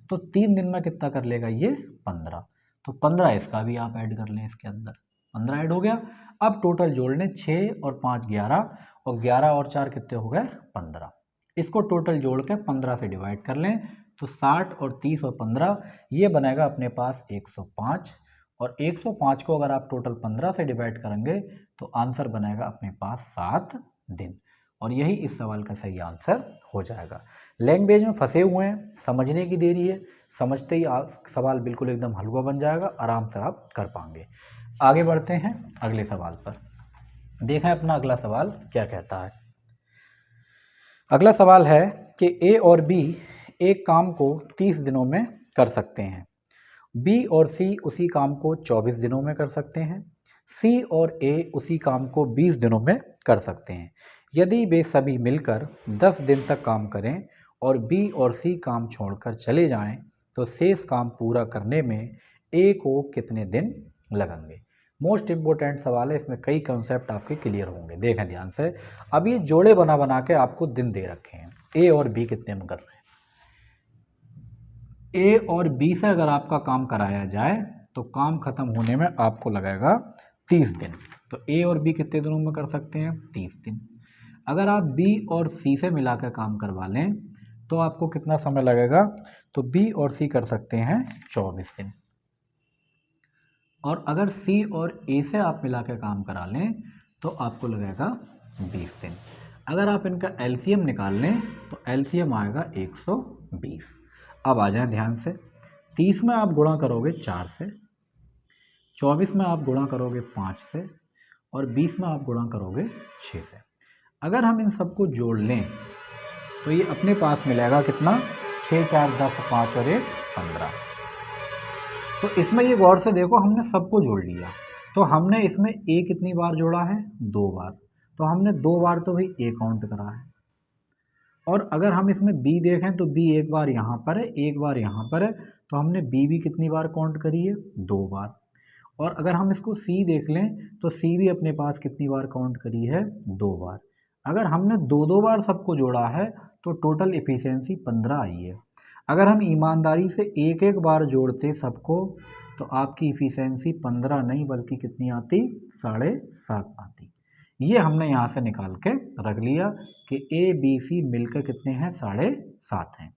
तो 3 दिन में कितना कर लेगा ये? 15। तो 15 इसका भी आप ऐड कर लें, इसके अंदर 15 ऐड हो गया। अब टोटल जोड़ लें, 6 और 5 11, और 11 और 4 कितने हो गए? 15। इसको टोटल जोड़ के 15 से डिवाइड कर लें तो 60 और 30 और 15 ये बनेगा अपने पास 105। और 105 को अगर आप टोटल 15 से डिवाइड करेंगे तो आंसर बनेगा अपने पास 7 दिन। और यही इस सवाल का सही आंसर हो जाएगा। लैंग्वेज में फंसे हुए हैं, समझने की देरी है, समझते ही सवाल बिल्कुल एकदम हलवा बन जाएगा, आराम से आप कर पाएंगे। आगे बढ़ते हैं अगले सवाल पर। देखें अपना अगला सवाल क्या कहता है। अगला सवाल है कि ए और बी एक काम को 30 दिनों में कर सकते हैं, बी और सी उसी काम को 24 दिनों में कर सकते हैं, सी और ए उसी काम को 20 दिनों में कर सकते हैं। यदि वे सभी मिलकर 10 दिन तक काम करें और बी और सी काम छोड़कर चले जाएं तो शेष काम पूरा करने में ए को कितने दिन लगेंगे? मोस्ट इम्पोर्टेंट सवाल है, इसमें कई कॉन्सेप्ट आपके क्लियर होंगे। देखें ध्यान से। अब ये जोड़े बना बना के आपको दिन दे रखे हैं, ए और बी कितने में कर रहे हैं। ए और बी से अगर आपका काम कराया जाए तो काम खत्म होने में आपको लगेगा 30 दिन। तो ए और बी कितने दिनों में कर सकते हैं? 30 दिन। अगर आप बी और सी से मिलाकर काम करवा लें तो आपको कितना समय लगेगा? तो बी और सी कर सकते हैं 24 दिन। और अगर सी और ए से आप मिलाकर काम करा लें तो आपको लगेगा 20 दिन। अगर आप इनका एलसीएम निकाल लें तो एलसीएम आएगा 120। अब आ जाए ध्यान से। 30 में आप गुणा करोगे 4 से, 24 में आप गुणा करोगे 5 से, और 20 में आप गुणा करोगे 6 से। अगर हम इन सबको जोड़ लें तो ये अपने पास मिलेगा कितना? 6, 4, 10, 5 और 1, 15। तो इसमें ये गौर से देखो, हमने सबको जोड़ लिया। तो हमने इसमें ए कितनी बार जोड़ा है? 2 बार। तो हमने 2 बार तो भाई ए काउंट करा है। और अगर हम इसमें बी देखें तो बी एक बार यहाँ पर है, एक बार यहाँ पर है, तो हमने बी भी कितनी बार काउंट करी है? 2 बार। और अगर हम इसको सी देख लें तो सी भी अपने पास कितनी बार काउंट करी है? 2 बार। अगर हमने 2-2 बार सबको जोड़ा है तो टोटल एफिशिएंसी 15 आई है। अगर हम ईमानदारी से एक एक बार जोड़ते सबको तो आपकी एफिशिएंसी 15 नहीं बल्कि कितनी आती? 7.5 आती। ये हमने यहाँ से निकाल के रख लिया कि ए बी सी मिलकर कितने हैं? 7.5 हैं।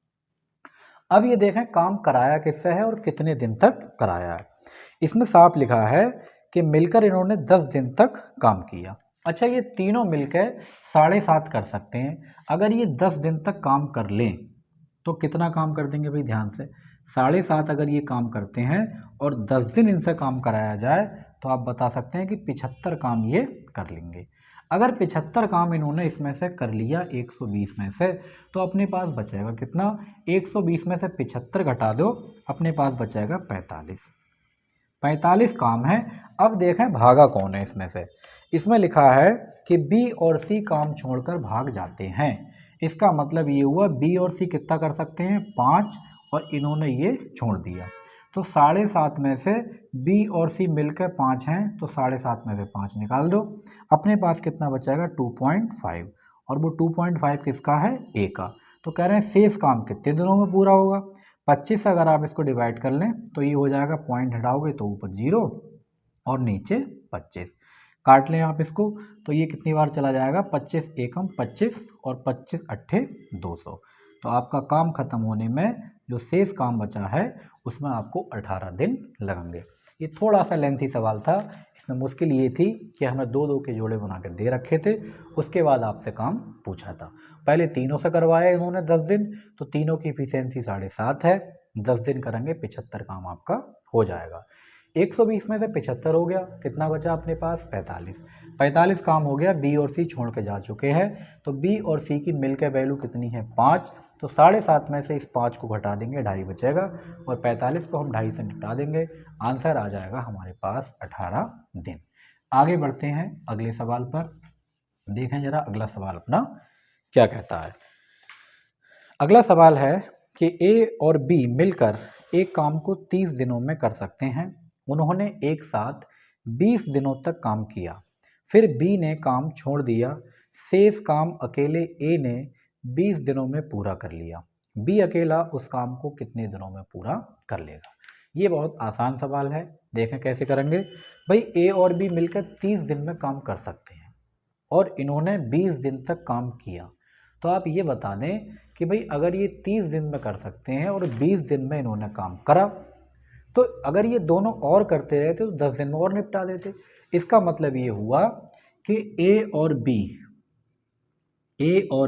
अब ये देखें काम कराया किससे है और कितने दिन तक कराया है। इसमें साफ लिखा है कि मिलकर इन्होंने 10 दिन तक काम किया। अच्छा, ये तीनों मिलकर 7.5 कर सकते हैं। अगर ये 10 दिन तक काम कर लें तो कितना काम कर देंगे भाई? ध्यान से। 7.5 अगर ये काम करते हैं और 10 दिन इनसे काम कराया जाए तो आप बता सकते हैं कि 75 काम ये कर लेंगे। अगर 75 काम इन्होंने इसमें से कर लिया 120 में से, तो अपने पास बचेगा कितना, 120 में से 75 घटा दो, अपने पास बचेगा 45 काम है। अब देखें भागा कौन है इसमें से। इसमें लिखा है कि बी और सी काम छोड़कर भाग जाते हैं। इसका मतलब ये हुआ बी और सी कितना कर सकते हैं, 5, और इन्होंने ये छोड़ दिया। तो 7.5 में से बी और सी मिलकर 5 हैं, तो 7.5 में से 5 निकाल दो, अपने पास कितना बचेगा 2.5, और वो 2.5 किसका है, ए का। तो कह रहे हैं शेष काम कितने दिनों में पूरा होगा। 25 से अगर आप इसको डिवाइड कर लें तो ये हो जाएगा, पॉइंट हटाओगे तो ऊपर 0 और नीचे 25, काट लें आप इसको तो ये कितनी बार चला जाएगा, 25 एकम 25 और 25 अट्ठे 200। तो आपका काम खत्म होने में जो शेष काम बचा है उसमें आपको 18 दिन लगेंगे। ये थोड़ा सा लेंथी सवाल था। इसमें मुश्किल ये थी कि हमें 2-2 के जोड़े बना के दे रखे थे, उसके बाद आपसे काम पूछा था। पहले तीनों से करवाया इन्होंने 10 दिन, तो तीनों की इफिशियंसी 7.5 है। 10 दिन करेंगे 75 काम आपका हो जाएगा। 120 में से 75 हो गया, कितना बचा अपने पास, 45 काम हो गया। बी और सी छोड़ के जा चुके हैं, तो बी और सी की मिलकर वैल्यू कितनी है, 5। तो 7.5 में से इस 5 को घटा देंगे, 2.5 बचेगा, और 45 को हम 2.5 से निपटा देंगे। आंसर आ जाएगा हमारे पास 18 दिन। आगे बढ़ते हैं अगले सवाल पर। देखें जरा अगला सवाल अपना क्या कहता है। अगला सवाल है कि ए और बी मिलकर एक काम को 30 दिनों में कर सकते हैं। उन्होंने एक साथ 20 दिनों तक काम किया, फिर बी ने काम छोड़ दिया। शेष काम अकेले ए ने 20 दिनों में पूरा कर लिया। बी अकेला उस काम को कितने दिनों में पूरा कर लेगा। ये बहुत आसान सवाल है, देखें कैसे करेंगे। भाई ए और बी मिलकर 30 दिन में काम कर सकते हैं और इन्होंने 20 दिन तक काम किया। तो आप ये बता दें कि भाई अगर ये 30 दिन में कर सकते हैं और 20 दिन में इन्होंने काम करा, तो अगर ये दोनों और करते रहते तो 10 दिन में और निपटा देते। इसका मतलब ये हुआ कि ए और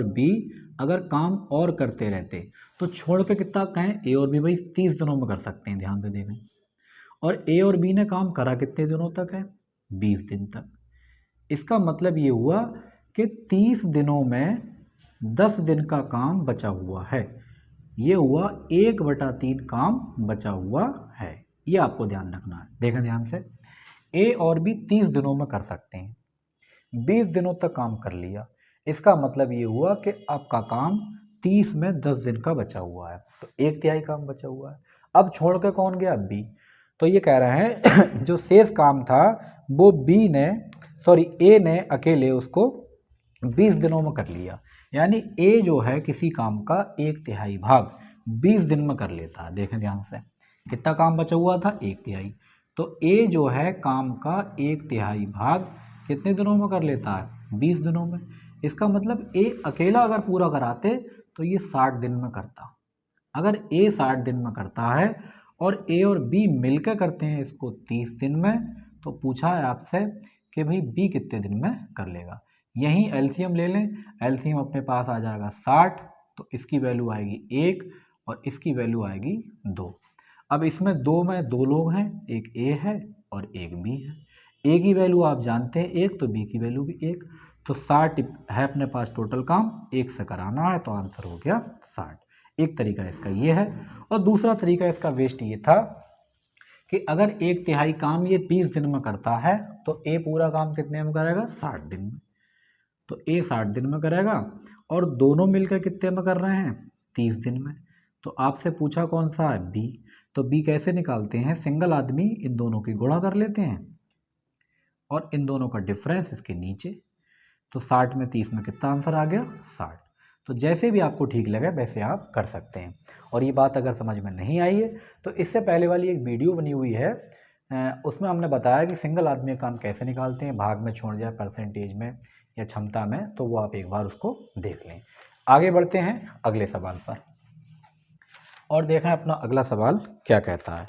बी अगर काम और करते रहते तो छोड़ के कितना कहें, ए और बी भाई 30 दिनों में कर सकते हैं, ध्यान से देखें। और ए और बी ने काम करा कितने दिनों तक है, 20 दिन तक। इसका मतलब ये हुआ कि 30 दिनों में 10 दिन का काम बचा हुआ है। ये हुआ 1/3 काम बचा हुआ है। ये आपको ध्यान रखना है। देखें ध्यान से, ए और बी 30 दिनों में कर सकते हैं, 20 दिनों तक काम कर लिया। इसका मतलब ये हुआ कि आपका काम 30 में 10 दिन का बचा हुआ है, तो 1/3 काम बचा हुआ है। अब छोड़ के कौन गया, बी। तो ये कह रहे हैं जो शेष काम था वो ए ने अकेले उसको 20 दिनों में कर लिया। यानी ए जो है किसी काम का 1/3 भाग 20 दिन में कर लेता है। देखें ध्यान से, कितना काम बचा हुआ था, 1/3। तो ए जो है काम का 1/3 भाग कितने दिनों में कर लेता है, 20 दिनों में। इसका मतलब ए अकेला अगर पूरा कराते तो ये 60 दिन में करता। अगर ए 60 दिन में करता है और ए और बी मिलकर करते हैं इसको 30 दिन में, तो पूछा है आपसे कि भाई बी कितने दिन में कर लेगा। यहीं एलसीएम ले लें, एलसीएम अपने पास आ जाएगा 60, तो इसकी वैल्यू आएगी 1 और इसकी वैल्यू आएगी 2। अब इसमें 2 में 2 लोग हैं, एक ए है और एक बी है। ए की वैल्यू आप जानते हैं 1, तो बी की वैल्यू भी 1। तो 60 है अपने पास टोटल काम, 1 से कराना है, तो आंसर हो गया 60। एक तरीका इसका ये है। और दूसरा तरीका इसका वेस्ट ये था कि अगर 1/3 काम ये 20 दिन में करता है तो ए पूरा काम कितने में करेगा, 60 दिन में। तो ए 60 दिन में करेगा और दोनों मिलकर कितने में कर रहे हैं, 30 दिन में। तो आपसे पूछा कौन सा है, बी। तो बी कैसे निकालते हैं, सिंगल आदमी इन दोनों की गुणा कर लेते हैं और इन दोनों का डिफरेंस इसके नीचे। तो 60 में 30 में कितना आंसर आ गया, 60। तो जैसे भी आपको ठीक लगे वैसे आप कर सकते हैं। और ये बात अगर समझ में नहीं आई है तो इससे पहले वाली एक वीडियो बनी हुई है, उसमें हमने बताया कि सिंगल आदमी का काम कैसे निकालते हैं, भाग में छोड़ जाए, परसेंटेज में या क्षमता में, तो वो आप एक बार उसको देख लें। आगे बढ़ते हैं अगले सवाल पर और देखें अपना अगला सवाल क्या कहता है।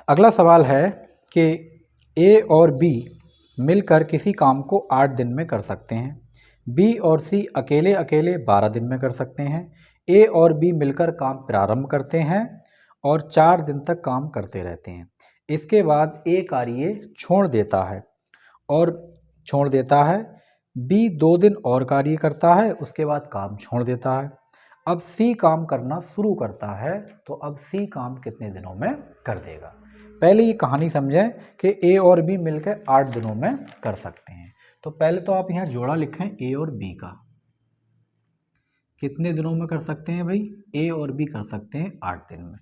अगला सवाल है कि ए और बी मिलकर किसी काम को 8 दिन में कर सकते हैं। बी और सी अकेले अकेले 12 दिन में कर सकते हैं। ए और बी मिलकर काम प्रारंभ करते हैं और 4 दिन तक काम करते रहते हैं। इसके बाद ए कार्य छोड़ देता है और छोड़ देता है, बी 2 दिन और कार्य करता है, उसके बाद काम छोड़ देता है। अब सी काम करना शुरू करता है, तो अब सी काम कितने दिनों में कर देगा। पहले ये कहानी समझें कि ए और बी मिलकर 8 दिनों में कर सकते हैं। तो पहले तो आप यहाँ जोड़ा लिखें ए और बी का, कितने दिनों में कर सकते हैं भाई, ए और बी कर सकते हैं 8 दिन में।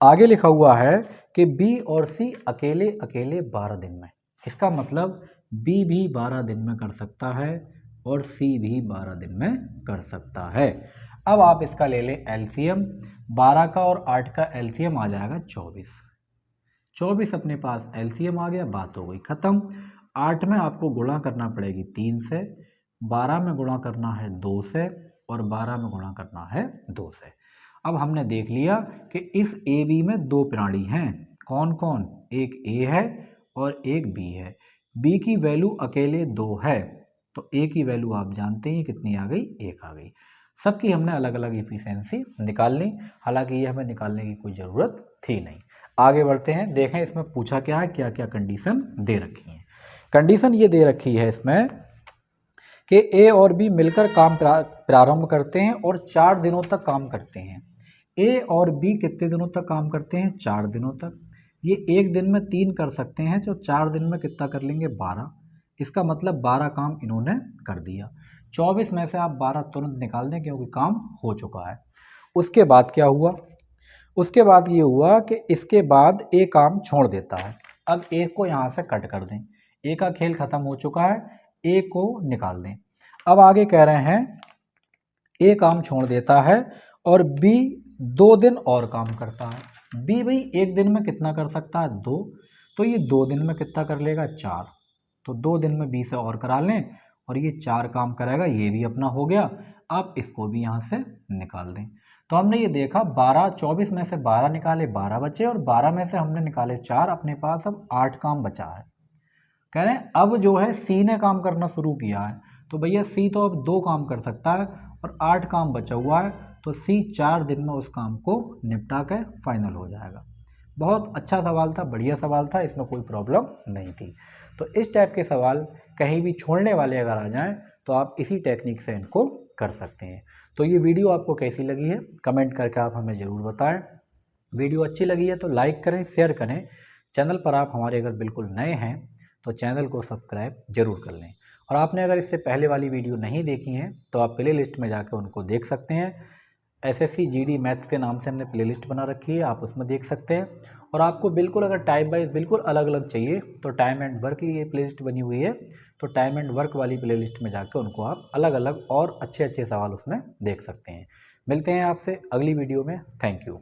आगे लिखा हुआ है कि बी और सी अकेले अकेले 12 दिन में, इसका मतलब बी भी 12 दिन में कर सकता है और सी भी 12 दिन में कर सकता है। अब आप इसका ले लें एलसीएम, 12 का और 8 का एलसीएम आ जाएगा 24। 24 अपने पास एलसीएम आ गया, बात हो गई खत्म। 8 में आपको गुणा करना पड़ेगी 3 से, 12 में गुणा करना है 2 से और 12 में गुणा करना है 2 से। अब हमने देख लिया कि इस ए बी में 2 प्राणी हैं, कौन कौन, एक ए है और एक बी है। बी की वैल्यू अकेले 2 है, तो ए की वैल्यू आप जानते हैं कितनी आ गई, 1 आ गई। सबकी हमने अलग अलग इफिशियंसी निकाल ली, हालांकि ये हमें निकालने की कोई ज़रूरत थी नहीं। आगे बढ़ते हैं, देखें इसमें पूछा क्या है, क्या क्या कंडीशन दे रखी है। कंडीशन ये दे रखी है इसमें कि ए और बी मिलकर काम प्रारंभ करते हैं और 4 दिनों तक काम करते हैं। ए और बी कितने दिनों तक काम करते हैं, 4 दिनों तक। ये एक दिन में 3 कर सकते हैं, जो 4 दिन में कितना कर लेंगे, 12। इसका मतलब 12 काम इन्होंने कर दिया। 24 में से आप 12 तुरंत निकाल दें क्योंकि काम हो चुका है। उसके बाद क्या हुआ, उसके बाद ये हुआ कि इसके बाद ए काम छोड़ देता है। अब ए को यहाँ से कट कर दें, ए का खेल खत्म हो चुका है, ए को निकाल दें। अब आगे कह रहे हैं ए काम छोड़ देता है और बी 2 दिन और काम करता है। बी भाई एक दिन में कितना कर सकता है, 2, तो ये 2 दिन में कितना कर लेगा, 4। तो 2 दिन में बी से और करा लें और ये 4 काम करेगा, ये भी अपना हो गया। अब इसको भी यहाँ से निकाल दें। तो हमने ये देखा 24 में से 12 निकाले, 12 बचे और 12 में से हमने निकाले 4, अपने पास अब 8 काम बचा है। कह रहे हैं अब जो है सी ने काम करना शुरू किया है, तो भैया सी तो अब 2 काम कर सकता है और 8 काम बचा हुआ है, तो सी 4 दिन में उस काम को निपटा के फाइनल हो जाएगा। बहुत अच्छा सवाल था, बढ़िया सवाल था, इसमें कोई प्रॉब्लम नहीं थी। तो इस टाइप के सवाल कहीं भी छोड़ने वाले अगर आ जाएं तो आप इसी टेक्निक से इनको कर सकते हैं। तो ये वीडियो आपको कैसी लगी है कमेंट करके आप हमें ज़रूर बताएं। वीडियो अच्छी लगी है तो लाइक करें, शेयर करें। चैनल पर आप हमारे अगर बिल्कुल नए हैं तो चैनल को सब्सक्राइब जरूर कर लें। और आपने अगर इससे पहले वाली वीडियो नहीं देखी हैं तो आप प्ले लिस्ट में जाकर उनको देख सकते हैं। एसएससी जीडी मैथ्स के नाम से हमने प्ले लिस्ट बना रखी है, आप उसमें देख सकते हैं। और आपको बिल्कुल अगर टाइप वाइज बिल्कुल अलग अलग चाहिए तो टाइम एंड वर्क की ये प्ले लिस्ट बनी हुई है, तो टाइम एंड वर्क वाली प्ले लिस्ट में जाकर उनको आप अलग अलग और अच्छे अच्छे सवाल उसमें देख सकते हैं। मिलते हैं आपसे अगली वीडियो में। Thank you.